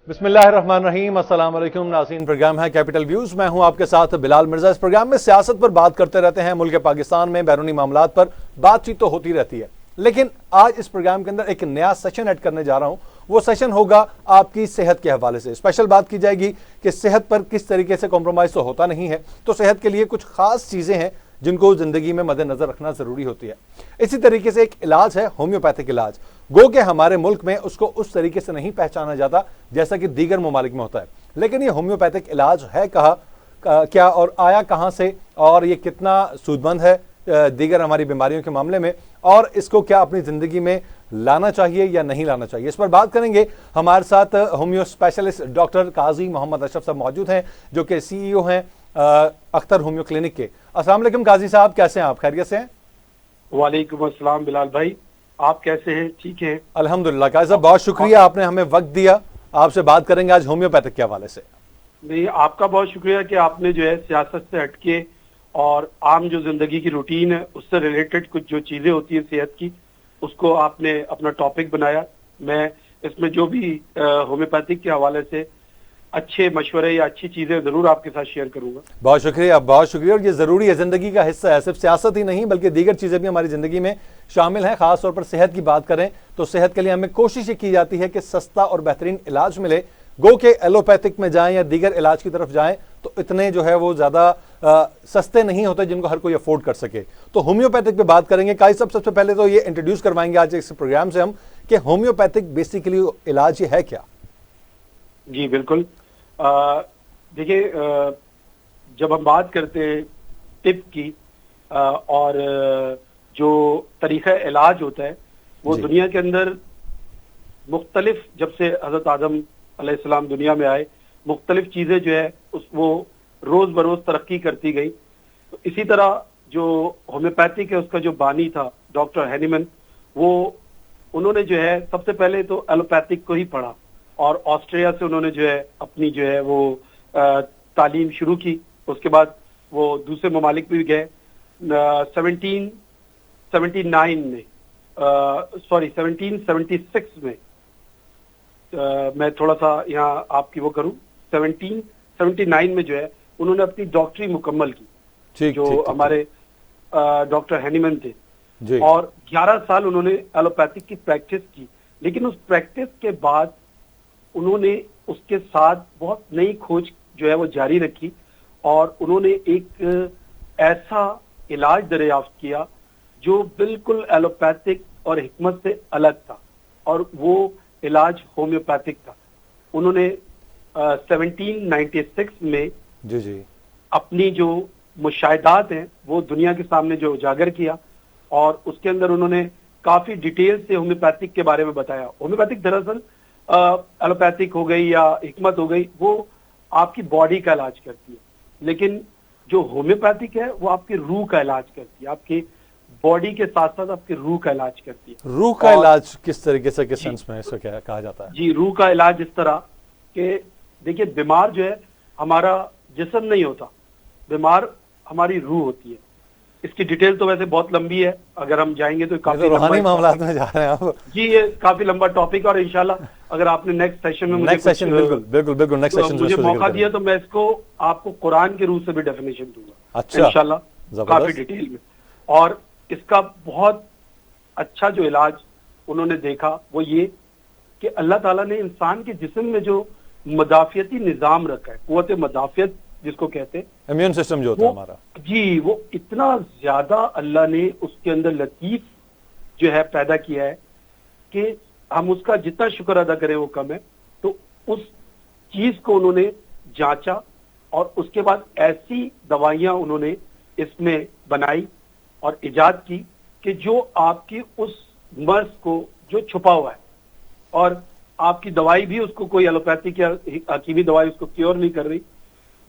بسم اللہ الرحمن الرحیم۔ السلام علیکم ناظرین، پروگرام ہے کیپٹل ویوز، میں ہوں آپ کے ساتھ بلال مرزا۔ اس پروگرام میں سیاست پر بات کرتے رہتے ہیں، ملک پاکستان میں بیرونی معاملات پر بات چیت تو ہوتی رہتی ہے، لیکن آج اس پروگرام کے اندر ایک نیا سیشن ایڈ کرنے جا رہا ہوں۔ وہ سیشن ہوگا آپ کی صحت کے حوالے سے، اسپیشل بات کی جائے گی کہ صحت پر کس طریقے سے کمپرومائز تو ہوتا نہیں ہے، تو صحت کے لیے کچھ خاص چیزیں ہیں جن کو زندگی میں مد نظر رکھنا ضروری ہوتی ہے۔ اسی طریقے سے ایک علاج ہے ہومیوپیتھک علاج، گو کہ ہمارے ملک میں اس کو اس طریقے سے نہیں پہچانا جاتا جیسا کہ دیگر ممالک میں ہوتا ہے، لیکن یہ ہومیوپیتھک علاج ہے کیا اور آیا کہاں سے، اور یہ کتنا سود مند ہے دیگر ہماری بیماریوں کے معاملے میں، اور اس کو کیا اپنی زندگی میں لانا چاہیے یا نہیں لانا چاہیے، اس پر بات کریں گے۔ ہمارے ساتھ ہومیو اسپیشلسٹ ڈاکٹر قاضی محمد اشرف صاحب موجود ہیں، جو کہ سی ای او ہیں اختر ہومیو کلینک کے۔ السلام علیکم قاضی صاحب، کیسے ہیں آپ؟ خیریت سے ہیں؟ وعلیکم السلام بلال بھائی، آپ کیسے ہیں؟ ٹھیک ہے الحمدللہ۔ قاضی صاحب بہت شکریہ، آپ نے ہمیں وقت دیا، آپ سے بات کریں گے آج ہومیوپیتھک کے حوالے سے۔ نہیں، آپ کا بہت شکریہ کہ آپ نے جو ہے سیاست سے ہٹ کے اور عام جو زندگی کی روٹین ہے اس سے ریلیٹڈ کچھ جو چیزیں ہوتی ہیں صحت کی، اس کو آپ نے اپنا ٹاپک بنایا۔ میں اس میں جو بھی ہومیوپیتھک کے حوالے سے اچھے مشورے یا اچھی چیزیں ضرور آپ کے ساتھ شیئر کروں گا۔ بہت شکریہ، بہت شکریہ، اور یہ ضروری ہے، زندگی کا حصہ ہے، صرف سیاست ہی نہیں بلکہ دیگر چیزیں بھی ہماری زندگی میں شامل ہیں۔ خاص طور پر صحت کی بات کریں تو صحت کے لیے ہمیں کوشش یہ کی جاتی ہے کہ سستا اور بہترین علاج ملے، گو کہ ایلوپیتھک میں جائیں یا دیگر علاج کی طرف جائیں تو اتنے جو ہے وہ زیادہ سستے نہیں ہوتے جن کو ہر کوئی افورڈ کر سکے۔ تو ہومیوپیتھک پہ بات کریں گے۔ قاضی صاحب سب سے پہلے تو یہ انٹروڈیوس کروائیں گے آج اس پروگرام سے ہم کہ ہومیوپیتھک بیسیکلی علاج یہ ہے کیا؟ جی بالکل، دیکھیے جب ہم بات کرتے ہیں طب کی اور جو طریقہ علاج ہوتا ہے وہ دنیا کے اندر مختلف، جب سے حضرت آدم علیہ السلام دنیا میں آئے، مختلف چیزیں جو ہے وہ روز بروز ترقی کرتی گئی۔ تو اسی طرح جو ہومیوپیتھک ہے اس کا جو بانی تھا ڈاکٹر ہینیمن، انہوں نے جو ہے سب سے پہلے تو ایلوپیتھک کو ہی پڑھا اور آسٹریلیا سے انہوں نے جو ہے اپنی جو ہے وہ تعلیم شروع کی۔ اس کے بعد وہ دوسرے ممالک بھی گئے۔ 1776 میں میں تھوڑا سا یہاں آپ کی وہ کروں، 1779 میں جو ہے انہوں نے اپنی ڈاکٹری مکمل کی، جو ہمارے ڈاکٹر ہینیمن تھے، اور 11 سال انہوں نے ایلوپیتھک کی پریکٹس کی۔ لیکن اس پریکٹس کے بعد انہوں نے اس کے ساتھ بہت نئی کھوج جو ہے وہ جاری رکھی، اور انہوں نے ایک ایسا علاج دریافت کیا جو بالکل ایلوپیتھک اور حکمت سے الگ تھا، اور وہ علاج ہومیوپیتھک تھا۔ انہوں نے 1796 میں اپنی جو مشاہدات ہیں وہ دنیا کے سامنے جو اجاگر کیا، اور اس کے اندر انہوں نے کافی ڈیٹیل سے ہومیوپیتھک کے بارے میں بتایا۔ ہومیوپیتھک دراصل ایلوپیتھک ہو گئی یا حکمت ہو گئی، وہ آپ کی باڈی کا علاج کرتی ہے، لیکن جو ہومیوپیتھک ہے وہ آپ کی روح کا علاج کرتی ہے، آپ کی باڈی کے ساتھ ساتھ آپ کی روح کا علاج کرتی ہے۔ روح کا علاج کس طریقے سے، کس سینس میں اس کو کیا کہا جاتا ہے؟ جی، روح کا علاج اس طرح کہ دیکھیے بیمار جو ہے ہمارا جسم نہیں ہوتا، بیمار ہماری روح ہوتی ہے۔ اس کی ڈیٹیل تو ویسے بہت لمبی ہے، اگر ہم جائیں گے تو کافی روحانی معاملات میں جا رہے ہیں آپ۔ جی، یہ کافی لمبا ٹاپک، اور انشاءاللہ اگر آپ نے نیکسٹ سیشن میں موقع دیا تو میں اس کو آپ کو قرآن کے روح سے بھی ڈیفینیشن دوں گا انشاءاللہ کافی ڈیٹیل میں۔ اور اس کا بہت اچھا جو علاج انہوں نے دیکھا وہ یہ کہ اللہ تعالیٰ نے انسان کے جسم میں جو مدافعتی نظام رکھا ہے، قوت مدافعت جس کو کہتے ہیں، امیون سسٹم جو ہوتا ہے ہمارا، جی، وہ اتنا زیادہ اللہ نے اس کے اندر لطیف جو ہے پیدا کیا ہے کہ ہم اس کا جتنا شکر ادا کریں وہ کم ہے۔ تو اس چیز کو انہوں نے جانچا، اور اس کے بعد ایسی دوائیاں انہوں نے اس میں بنائی اور ایجاد کی کہ جو آپ کی اس مرض کو جو چھپا ہوا ہے، اور آپ کی دوائی بھی اس کو کوئی ایلوپیتھک یا حکیمی دوائی اس کو کیور نہیں کر رہی،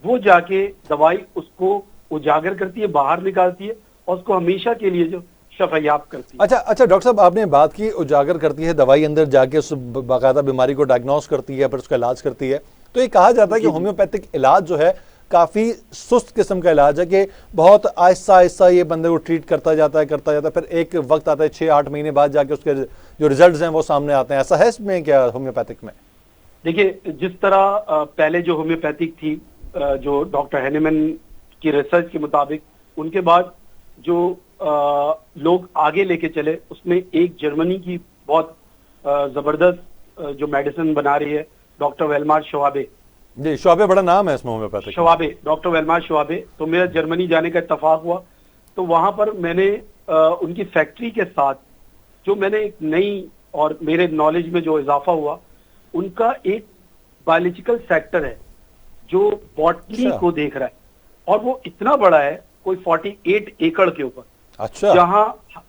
وہ جا کے دوائی اس کو اجاگر کرتی ہے، باہر نکالتی ہے، اور اس کو ہمیشہ کے لیے جو شفایاب کرتی ہے۔ اچھا ڈاکٹر صاحب، آپ نے بات کی اجاگر کرتی ہے، دوائی اندر جا کے اس باقاعدہ بیماری کو ڈائگنوز کرتی ہے، پھر اس کا علاج کرتی ہے۔ تو یہ کہا جاتا ہے کہ ہومیوپیتھک علاج جو ہے کافی سست قسم کا علاج ہے، کہ بہت آہستہ آہستہ یہ بندے کو ٹریٹ کرتا جاتا ہے، پھر ایک وقت آتا ہے 6-8 مہینے بعد جا کے اس کے جو ریزلٹس ہیں وہ سامنے آتے ہیں۔ ایسا ہے اس میں کیا ہومیوپیتھک میں؟ دیکھیے جس طرح پہلے جو ہومیوپیتھک تھی جو ڈاکٹر ہینیمن کی ریسرچ کے مطابق، ان کے بعد جو لوگ آگے لے کے چلے اس میں ایک جرمنی کی بہت زبردست جو میڈیسن بنا رہی ہے ڈاکٹر ویلمار شوابے. جی شعبے بڑا نام ہے اس میں ہومیوپیتھک. شوابے، ڈاکٹر ویلمار شوابے. تو میرا جرمنی جانے کا اتفاق ہوا تو وہاں پر میں نے ان کی فیکٹری کے ساتھ جو میں نے ایک نئی اور میرے نالج میں جو اضافہ ہوا، ان کا ایک بایولوجیکل سیکٹر ہے جو باٹنی کو دیکھ رہا ہے، اور وہ اتنا بڑا ہے کوئی 48 ایکڑ کے اوپر. اچھا. جہاں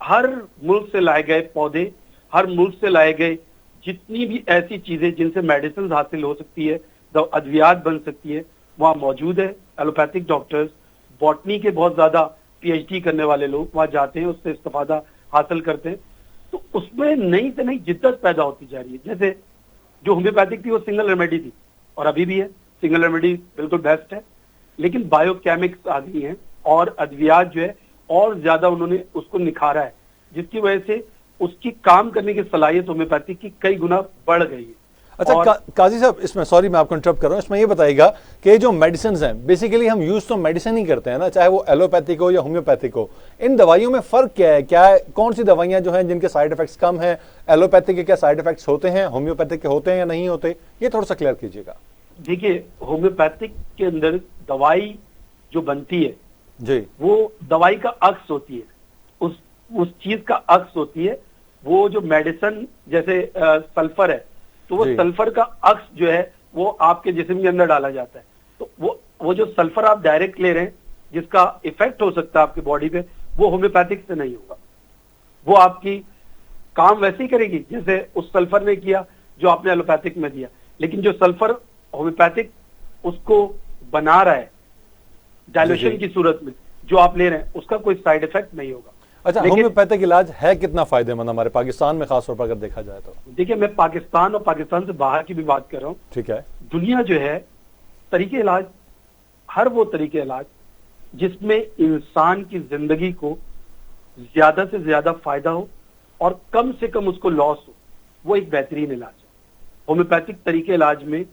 ہر ملک سے لائے گئے پودے، ہر ملک سے لائے گئے جتنی بھی ایسی چیزیں جن سے میڈیسن حاصل ہو سکتی ہے، ادویات بن سکتی ہے، وہاں موجود ہے. ایلوپیتھک ڈاکٹرز، باٹنی کے بہت زیادہ پی ایچ ڈی کرنے والے لوگ وہاں جاتے ہیں، اس سے استفادہ حاصل کرتے ہیں. تو اس میں نئی سے نئی جدت پیدا ہوتی جا رہی ہے. جیسے جو ہومیوپیتھک تھی وہ سنگل ریمیڈی تھی، اور ابھی بھی ہے سنگل ریمیڈی بالکل بیسٹ ہے، لیکن بایو کیمکس آ گئی ہیں اور ادویات جو ہے اور زیادہ انہوں نے اس کو نکھارا ہے، جس کی وجہ سے اس کی کام کرنے کی صلاحیت ہومیوپیتھک کی کئی گنا بڑھ گئی ہے. اچھا قاضی صاحب، اس میں سوری میں آپ کو انٹرپٹ کر رہا ہوں، اس میں یہ بتائیے گا کہ جو میڈیسنز ہیں بیسیکلی ہم یوز تو میڈیسن ہی کرتے ہیں نا، چاہے وہ ایلوپیتھک ہو یا ہومیوپیتھک ہو. ان دوائیوں میں فرق کیا ہے؟ کیا کون سی دوائیاں جو ہیں جن کے سائیڈ ایفیکٹس کم ہیں؟ ایلوپیتھک کے کیا سائیڈ ایفیکٹس ہوتے ہیں؟ ہومیوپیتھک کے ہوتے ہیں یا نہیں ہوتے؟ یہ تھوڑا سا کلیئر کیجیے گا. دیکھیے ہومیوپیتھک کے اندر دوائی جو بنتی ہے جی وہ دوائی کا عکس ہوتی ہے، اس چیز کا عکس ہوتی ہے. وہ جو میڈیسن جیسے سلفر ہے تو وہ سلفر کا عکس جو ہے وہ آپ کے جسم کے اندر ڈالا جاتا ہے. تو وہ جو سلفر آپ ڈائریکٹ لے رہے ہیں جس کا افیکٹ ہو سکتا ہے آپ کی باڈی پہ، وہ ہومیوپیتھک سے نہیں ہوگا. وہ آپ کی کام ویسے ہی کرے گی جیسے اس سلفر نے کیا جو آپ نے ایلوپیتھک میں دیا، لیکن جو سلفر ہومیوپیتھک اس کو بنا رہا ہے ڈائلوشن کی صورت میں جو آپ لے رہے ہیں، اس کا کوئی سائیڈ افیکٹ نہیں ہوگا. اچھا ہومیوپیتھک علاج ہے کتنا فائدہ مند ہمارے پاکستان میں خاص طور پر اگر دیکھا جائے تو؟ دیکھیے میں پاکستان اور پاکستان سے باہر کی بھی بات کر رہا ہوں. ٹھیک ہے. دنیا جو ہے طریقے علاج، ہر وہ طریقے علاج جس میں انسان کی زندگی کو زیادہ سے زیادہ فائدہ ہو اور کم سے کم اس کو لاس ہو، وہ ایک بہترین علاج ہے. ہومیوپیتھک طریقے علاج میں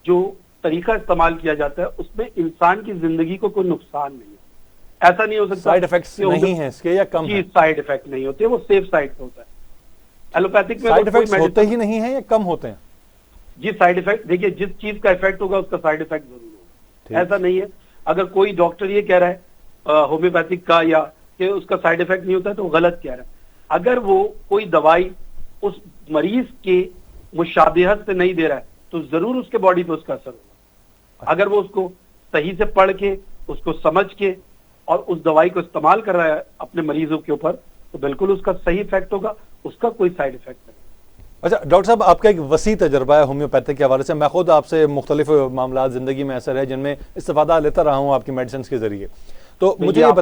جو طریقہ استعمال کیا جاتا ہے اس میں انسان کی زندگی کو کوئی نقصان نہیں ہے. ایسا نہیں ہو سکتا سائیڈ ایفیکٹس نہیں ہیں اس کے یا کم ہیں؟ سائیڈ ایفیکٹ نہیں ہوتے، وہ سیف سائیڈ پہ ہوتا ہے. ایلوپیتھک میں سائیڈ ایفیکٹس ہوتے ہی نہیں ہیں یا کم ہوتے ہیں؟ جی سائیڈ ایفیکٹ دیکھیے جس چیز کا ایفیکٹ ہوگا اس کا سائیڈ ایفیکٹ ضرور ہوگا. ایسا نہیں ہے اگر کوئی ڈاکٹر یہ کہہ رہا ہے ہومیوپیتھک کا یا کہ اس کا سائیڈ ایفیکٹ نہیں ہوتا ہے تو غلط کہہ رہا ہے. اگر وہ کوئی دوائی اس مریض کے مشابہت سے نہیں دے رہا ہے تو ضرور اس کے باڈی پہ اس کا اثر ہوگا. اگر وہ اس کو صحیح سے پڑھ کے اس کو سمجھ کے اور اس دوائی کو استعمال کر رہا ہے اپنے مریضوں کے اوپر تو بالکل اس کا صحیح افیکٹ ہوگا، اس کا کوئی سائیڈ افیکٹ نہیں. اچھا ڈاکٹر صاحب، آپ کا ایک وسیع تجربہ ہے ہومیوپیتھک کے حوالے سے. میں خود آپ سے مختلف معاملات زندگی میں ایسے رہے جن میں استفادہ لیتا رہا ہوں آپ کی میڈیسنز کے ذریعے. تو مجھے یہ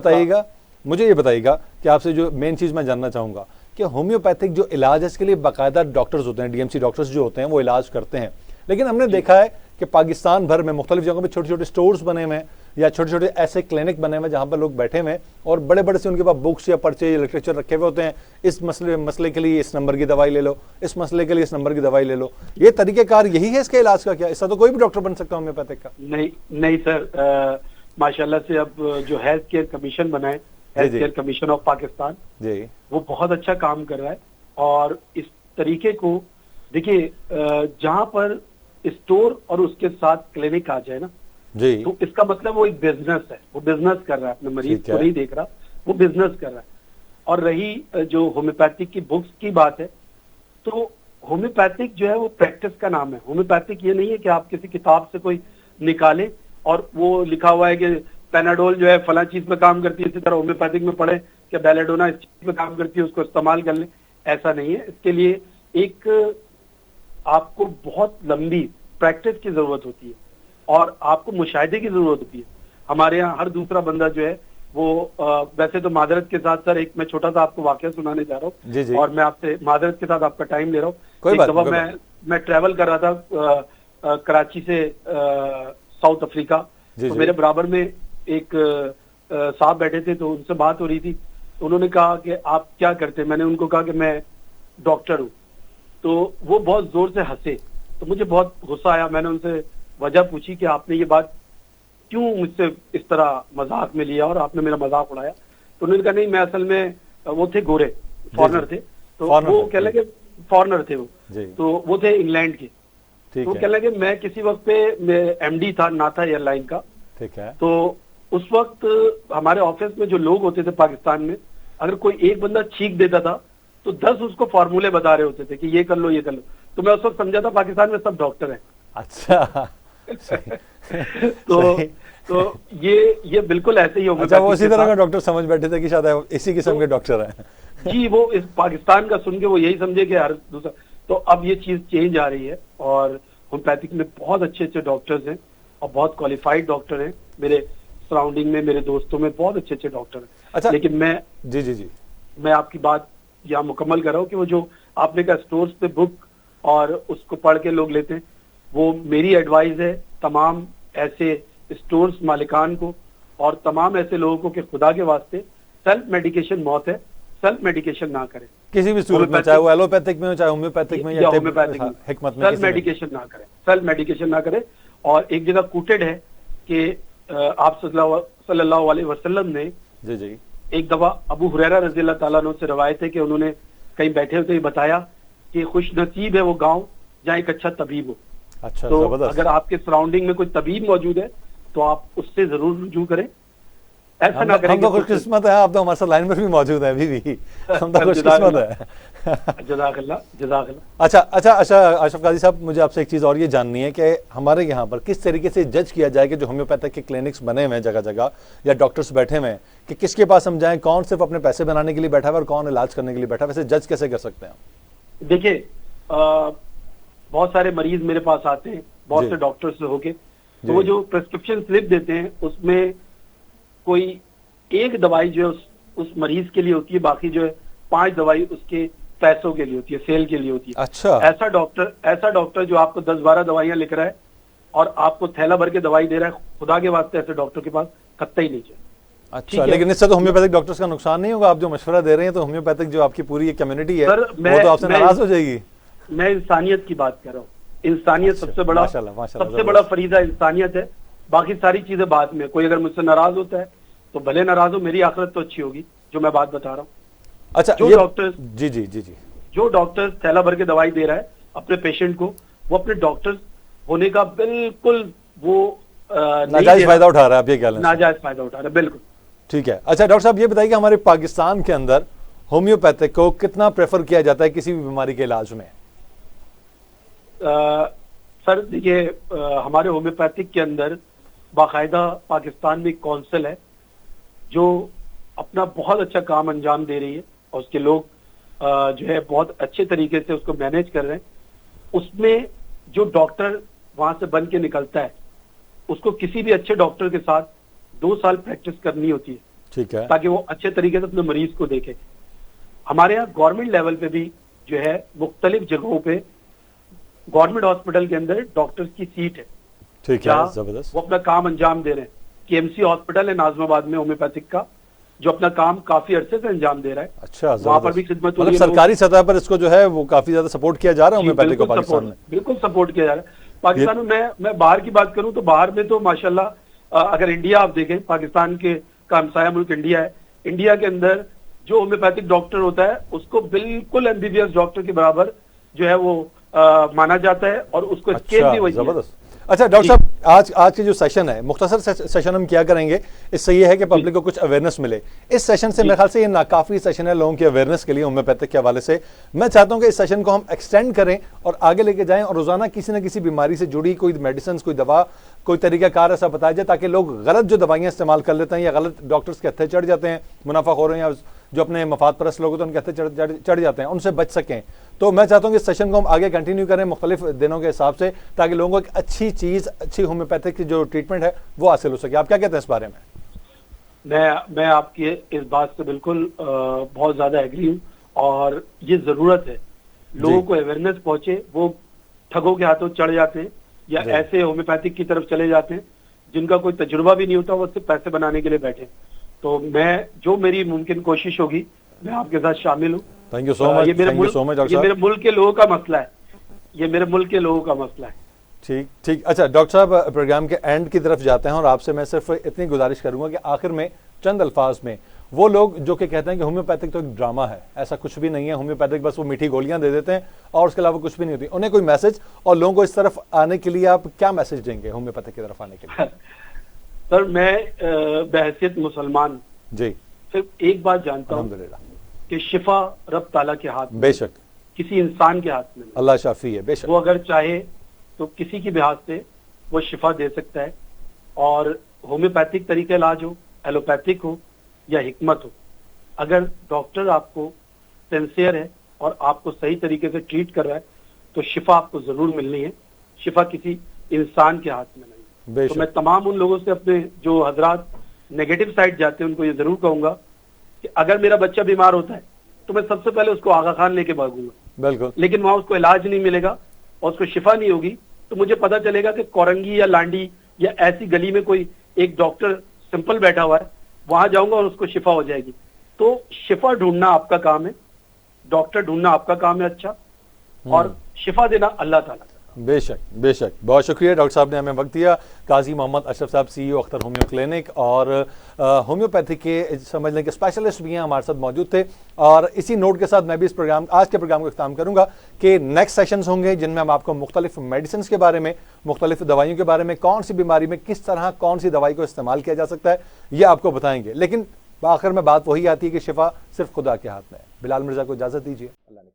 بتائیے گا کہ آپ سے جو مین چیز میں جاننا چاہوں گا کہ ہومیوپیتھک جو علاج ہے اس کے لیے باقاعدہ ڈاکٹرز ہوتے ہیں، ڈی ایم سی ڈاکٹرز جو ہوتے ہیں وہ علاج کرتے ہیں، لیکن ہم نے دیکھا ہے کہ پاکستان بھر میں مختلف جگہوں پہ چھوٹے چھوٹے سٹورز بنے ہوئے ہیں یا چھوٹے چھوٹے ایسے کلینک بنے ہوئے ہیں جہاں پر لوگ بیٹھے ہوئے ہیں اور بڑے بڑے سے ان کے پاس بکس یا پرچے یا لٹریچر رکھے ہوئے ہوتے ہیں. اس مسئلے کے لیے اس نمبر کی دوائی لے لو، اس مسئلے کے لیے اس نمبر کی دوائی لے لو. یہ طریقہ کار یہی ہے اس کے علاج کا؟ کیا اس سے تو کوئی بھی ڈاکٹر بن سکتا ہے ہومیوپیتھک کا؟ نہیں سر، ماشاءاللہ سے اب جو ہیلتھ کیئر کمیشن بنا ہے، health care commission of Pakistan, جی وہ بہت اچھا کام کر رہا ہے. اور اس طریقے کو دیکھیے جہاں پر اسٹور اور اس کے ساتھ کلینک آ جائے نا جی تو اس کا مطلب وہ ایک بزنس ہے، وہ بزنس کر رہا ہے، اپنے مریض کو نہیں دیکھ رہا، وہ بزنس کر رہا ہے. اور رہی جو ہومیوپیتھک کی بکس کی بات ہے تو ہومیوپیتھک جو ہے وہ پریکٹس کا نام ہے. ہومیوپیتھک یہ نہیں ہے کہ آپ کسی کتاب سے کوئی نکالیں اور وہ لکھا ہوا ہے کہ پیناڈول جو ہے فلاں چیز پہ کام کرتی ہے، اسی طرح ہومیوپیتھک میں پڑھیں کہ بیلیڈونا اس چیز پہ کام کرتی ہے، اس کو استعمال کر لیں. ایسا نہیں ہے. اس کے لیے ایک آپ کو بہت لمبی پریکٹس کی ضرورت ہوتی ہے اور آپ کو مشاہدے کی ضرورت ہوتی ہے. ہمارے یہاں ہر دوسرا بندہ جو ہے وہ ویسے تو معذرت کے ساتھ سر ایک میں چھوٹا سا آپ کو واقعہ سنانے جا رہا ہوں اور میں آپ سے معذرت کے ساتھ آپ کا ٹائم لے رہا ہوں. ایک دفعہ میں ٹریول کر رہا تھا کراچی سے ساؤتھ افریقہ، تو میرے برابر میں ایک صاحب بیٹھے تھے تو ان سے بات ہو رہی تھی. انہوں نے کہا کہ آپ کیا کرتے ہیں؟ میں نے ان کو کہا کہ میں ڈاکٹر ہوں. تو وہ بہت زور سے ہنسے. تو تو مجھے بہت غصہ آیا. میں نے ان سے وجہ پوچھی کہ آپ نے یہ بات کیوں مجھ سے اس طرح مذاق میں لیا اور آپ نے میرا مذاق اڑایا. تو انہوں نے کہا نہیں میں اصل میں وہ تھے گورے فارنر تھے, تو وہ کہہ لگے فارنر تھے وہ, تو وہ تھے انگلینڈ کے. تو وہ کہہ لگے میں کسی وقت پہ ایم ڈی تھا ناتا ایئر لائن کا. تو اس وقت ہمارے آفس میں جو لوگ ہوتے تھے پاکستان میں, اگر کوئی ایک بندہ چھینک دیتا تھا تو 10 اس کو فارمولے بتا رہے ہوتے تھے کہ یہ کر لو یہ کر لو. تو میں اس وقت سمجھا تھا پاکستان میں سب ڈاکٹر ہیں. اچھا تو یہ بالکل ایسے ہی ہوگا. وہ اسی طرح کا ڈاکٹر سمجھ بیٹھے تھے کہ شاید اسی قسم کے ڈاکٹر ہیں. جی وہ اس پاکستان کا سن کے وہ یہی سمجھے کہ ہر دوسرا. تو اب یہ چیز چینج آ رہی ہے اور ہومیوپیتھک میں بہت اچھے اچھے ڈاکٹرز ہیں اور بہت کوالیفائڈ ڈاکٹر ہیں. میرے سراؤنڈنگ میں میرے دوستوں میں بہت اچھے اچھے ڈاکٹر ہیں. اچھا لیکن میں آپ کی بات یہاں مکمل کر رہا ہوں کہ وہ جو آپ نے کہا اسٹورز پہ بک اور اس کو پڑھ کے لوگ لیتے ہیں, وہ میری ایڈوائز ہے تمام ایسے اسٹورز مالکان کو اور تمام ایسے لوگوں کو کہ خدا کے واسطے سیلف میڈیکیشن موت ہے, سیلف میڈیکیشن نہ کریں کسی بھی صورت میں, چاہے وہ ایلوپیتھک میں ہو چاہے ہومیوپیتھک میں یا ہومیوپیتھک میں. حکمت میں سیلف میڈیکیشن نہ کریں, سیلف میڈیکیشن نہ کریں. اور ایک جگہ کوٹڈ ہے کہ آپ صلی اللہ علیہ وسلم نے ایک دفعہ ابو ہریرہ رضی اللہ تعالیٰ عنہ سے روایت ہے کہ انہوں نے کہیں بیٹھے ہوتے بتایا کہ خوش نصیب ہے وہ گاؤں جہاں ایک اچھا طبیب ہو. اچھا, تو اگر آپ کے سراؤنڈنگ میں کوئی طبیب موجود ہے تو آپ اس سے ضرور رجوع کریں. ایسا نہ کریں. ہم تو خوش قسمت ہے, آپ تو ہمارے ساتھ لائن پر بھی موجود ہیں ابھی بھی, ہم تو خوش قسمت ہے. جزاک اللہ جزاک اللہ. اچھا اشرف قاضی صاحب, مجھے آپ سے ایک چیز اور یہ جاننی ہے کہ ہمارے یہاں پر کس طریقے سے جج کیا جائے کہ جو ہومیوپیتھک کے کلینکس بنے ہوئے ہیں جگہ جگہ یا ڈاکٹرز بیٹھے ہوئے ہیں, کہ کس کے پاس ہم جائیں, کون صرف اپنے پیسے بنانے کے لیے بیٹھا ہے اور کون علاج کرنے کے لیے بیٹھا ہے, ویسے جج کیسے کر سکتے ہیں؟ دیکھیے بہت سارے مریض میرے پاس آتے ہیں بہت سے ڈاکٹر سے ہو کے, تو وہ جو پرسکرپشن سلپ دیتے ہیں اس میں کوئی ایک دوائی جو ہے اس مریض کے لیے ہوتی ہے, باقی جو ہے 5 دوائی اس کے پیسوں کے لیے ہوتی ہے, سیل کے لیے ہوتی ہے. اچھا. ایسا ڈاکٹر جو آپ کو 10-12 دوائیاں لکھ رہا ہے اور آپ کو تھیلا بھر کے دوائی دے رہا ہے, خدا کے واسطے ایسے ڈاکٹر کے پاس قطعی نہیں چاہیے. اچھا, لیکن اس سے تو ہومیوپیتھک ڈاکٹرز کا نقصان نہیں ہوگا؟ آپ جو مشورہ دے رہے ہیں تو ہومیوپیتھک جو آپ کی پوری کمیونٹی ہے وہ تو آپ سے ناراض ہو جائے گی. میں انسانیت کی بات کر رہا ہوں. انسانیت سب سے بڑا فریضہ انسانیت ہے. باقی ساری چیزیں بعد میں. کوئی اگر مجھ سے ناراض ہوتا ہے تو بھلے ناراض ہو, میری آخرت تو اچھی ہوگی, جو میں بات بتا رہا ہوں. اچھا, جو ڈاکٹر جو ڈاکٹر تھیلا بھر کے دوائی دے رہا ہے اپنے پیشنٹ کو, وہ اپنے ڈاکٹر ہونے کا بالکل وہ ناجائز فائدہ اٹھا رہا ہے. آپ یہ کہہ لیں ناجائز فائدہ اٹھا رہا ہے, بالکل ٹھیک ہے. اچھا ڈاکٹر صاحب یہ بتائیے کہ ہمارے پاکستان کے اندر ہومیوپیتھک کو کتنا پریفر کیا جاتا ہے کسی بھی بیماری کے علاج میں؟ سر دیکھیے, ہمارے ہومیوپیتھک کے اندر باقاعدہ پاکستان میں ایک کونسل ہے جو اپنا بہت اچھا کام انجام دے رہی ہے اور اس کے لوگ جو ہے بہت اچھے طریقے سے اس کو مینیج کر رہے ہیں. اس میں جو ڈاکٹر وہاں سے بن کے نکلتا ہے اس کو کسی بھی اچھے ڈاکٹر کے ساتھ 2 سال پریکٹس کرنی ہوتی ہے, ٹھیک ہے, تاکہ وہ اچھے طریقے سے اپنے مریض کو دیکھے. ہمارے یہاں گورنمنٹ لیول پہ بھی جو ہے مختلف جگہوں پہ گورنمنٹ ہاسپٹل کے اندر ڈاکٹرز کی سیٹ ہے, ٹھیک ہے, زبردست. وہ اپنا کام انجام دے رہے ہیں. کے ایم سی ہاسپٹل ہے ناظم آباد میں ہومیوپیتھک کا, جو اپنا کام کافی عرصے سے انجام دے رہا ہے. اچھا, وہاں پر بھی خدمت مطلب سرکاری سطح پر اس کو جو ہے وہ کافی زیادہ سپورٹ کیا جا رہا ہے ہومیوپیتھک کو پاکستان میں. بالکل سپورٹ کیا جا رہا ہے پاکستان میں. میں باہر کی بات کروں تو باہر میں تو ماشاءاللہ اگر انڈیا آپ دیکھیں, پاکستان کے کا ہمسایہ ملک انڈیا ہے, انڈیا کے اندر جو ہومیوپیتھک ڈاکٹر ہوتا ہے اس کو بالکل M B B S doctor کے برابر جو ہے وہ مانا جاتا ہے اور اس کو اسکیل بھی وہی ہے. اچھا ڈاکٹر صاحب, آج کی جو سیشن ہے مختصر سیشن ہم کیا کریں گے, اس سے یہ ہے کہ پبلک کو کچھ اویئرنیس ملے. اس سیشن سے میرے خیال سے یہ ناکافی سیشن ہے لوگوں کی اویئرنیس کے لیے ہومیوپیتھک کے حوالے سے. میں چاہتا ہوں کہ اس سیشن کو ہم ایکسٹینڈ کریں اور آگے لے کے جائیں اور روزانہ کسی نہ کسی بیماری سے جڑی کوئی میڈیسنز, کوئی دوا, کوئی طریقہ کار ایسا بتایا جائے تاکہ لوگ غلط جو دوائیاں استعمال کر لیتے ہیں یا غلط ڈاکٹرز کے ہتھے چڑھ جاتے ہیں, منافع خور ہیں یا جو اپنے مفاد پرست لوگ ہوتے ہیں ان کے ہتھے چڑھ جاتے ہیں, ان سے بچ سکیں. تو میں چاہتا ہوں کہ اس سیشن کو ہم آگے کنٹینیو کریں مختلف دنوں کے حساب سے تاکہ لوگوں کو ایک اچھی چیز, اچھی ہومیوپیتھک کی جو ٹریٹمنٹ ہے وہ حاصل ہو سکے. آپ کیا کہتے ہیں اس بارے میں؟ میں آپ کی اس بات سے بالکل بہت زیادہ ایگری ہوں اور یہ ضرورت ہے لوگوں کو اویئرنیس پہنچے. وہ ٹھگوں کے ہاتھوں چڑھ جاتے ہیں یا ایسے ہومیوپیتھک کی طرف چلے جاتے ہیں جن کا کوئی تجربہ بھی نہیں ہوتا, وہ صرف پیسے بنانے کے لیے بیٹھے. تو میں جو میری ممکن کوشش ہوگی میں آپ کے ساتھ شامل ہوں. تھینک یو سو مچ. یہ میرے ملک کے لوگوں کا مسئلہ ہے. یہ میرے ملک کے لوگوں کا مسئلہ ہے. ٹھیک ٹھیک. اچھا ڈاکٹر صاحب پروگرام کے اینڈ کی طرف جاتے ہیں اور آپ سے میں صرف اتنی گزارش کروں گا کہ آخر میں چند الفاظ میں وہ لوگ جو کہ کہتے ہیں کہ ہومیوپیتھک تو ایک ڈرامہ ہے، ایسا کچھ بھی نہیں ہے، ہومیوپیتھک بس وہ میٹھی گولیاں دے دیتے ہیں اور اس کے علاوہ کچھ بھی نہیں ہوتی، انہیں کوئی میسج اور لوگوں کو اس طرف آنے کے لیے آپ کیا میسج دیں گے ہومیوپیتھک کی طرف آنے کے لیے؟ سر میں بحیثیت مسلمان جی صرف ایک بات جانتا ہوں الحمدللہ. کہ شفا رب تعالیٰ کے ہاتھ میں، بے شک کسی انسان کے ہاتھ میں نہیں. اللہ شافی ہے. بے شک وہ اگر چاہے تو کسی کی لحاظ سے وہ شفا دے سکتا ہے. اور ہومیوپیتھک طریقہ علاج ہو، ایلوپیتھک ہو یا حکمت ہو، اگر ڈاکٹر آپ کو سنسیئر ہے اور آپ کو صحیح طریقے سے ٹریٹ کر رہا ہے تو شفا آپ کو ضرور ملنی ہے. شفا کسی انسان کے ہاتھ میں نہیں. بے تو شک میں تمام ان لوگوں سے اپنے جو حضرات نیگیٹو سائڈ جاتے ہیں ان کو یہ ضرور کہوں گا کہ اگر میرا بچہ بیمار ہوتا ہے تو میں سب سے پہلے اس کو آغا خان لے کے بھاگوں گا. بالکل. لیکن وہاں اس کو علاج نہیں ملے گا اور اس کو شفا نہیں ہوگی تو مجھے پتا چلے گا کہ کورنگی یا لانڈی یا ایسی گلی میں کوئی ایک ڈاکٹر سمپل بیٹھا ہوا ہے، وہاں جاؤں گا اور اس کو شفا ہو جائے گی. تو شفا ڈھونڈنا آپ کا کام ہے، ڈاکٹر ڈھونڈنا آپ کا کام ہے اچھا، اور شفا دینا اللہ تعالیٰ. بے شک بے شک. بہت شکریہ ڈاکٹر صاحب نے ہمیں وقت دیا. قاضی محمد اشرف صاحب CEO اختر ہومیو کلینک اور ہومیوپیتھی کے سمجھ لیں کہ اسپیشلسٹ بھی ہیں، ہمارے ساتھ موجود تھے. اور اسی نوٹ کے ساتھ میں بھی آج کے پروگرام کو اختتام کروں گا کہ نیکسٹ سیشنز ہوں گے جن میں ہم آپ کو مختلف میڈیسنز کے بارے میں، مختلف دوائیوں کے بارے میں، کون سی بیماری میں کس طرح کون سی دوائی کو استعمال کیا جا سکتا ہے یہ آپ کو بتائیں گے. لیکن آخر میں بات وہی آتی ہے کہ شفا صرف خدا کے ہاتھ میں ہے. بلال مرزا کو اجازت دیجیے. اللہ نے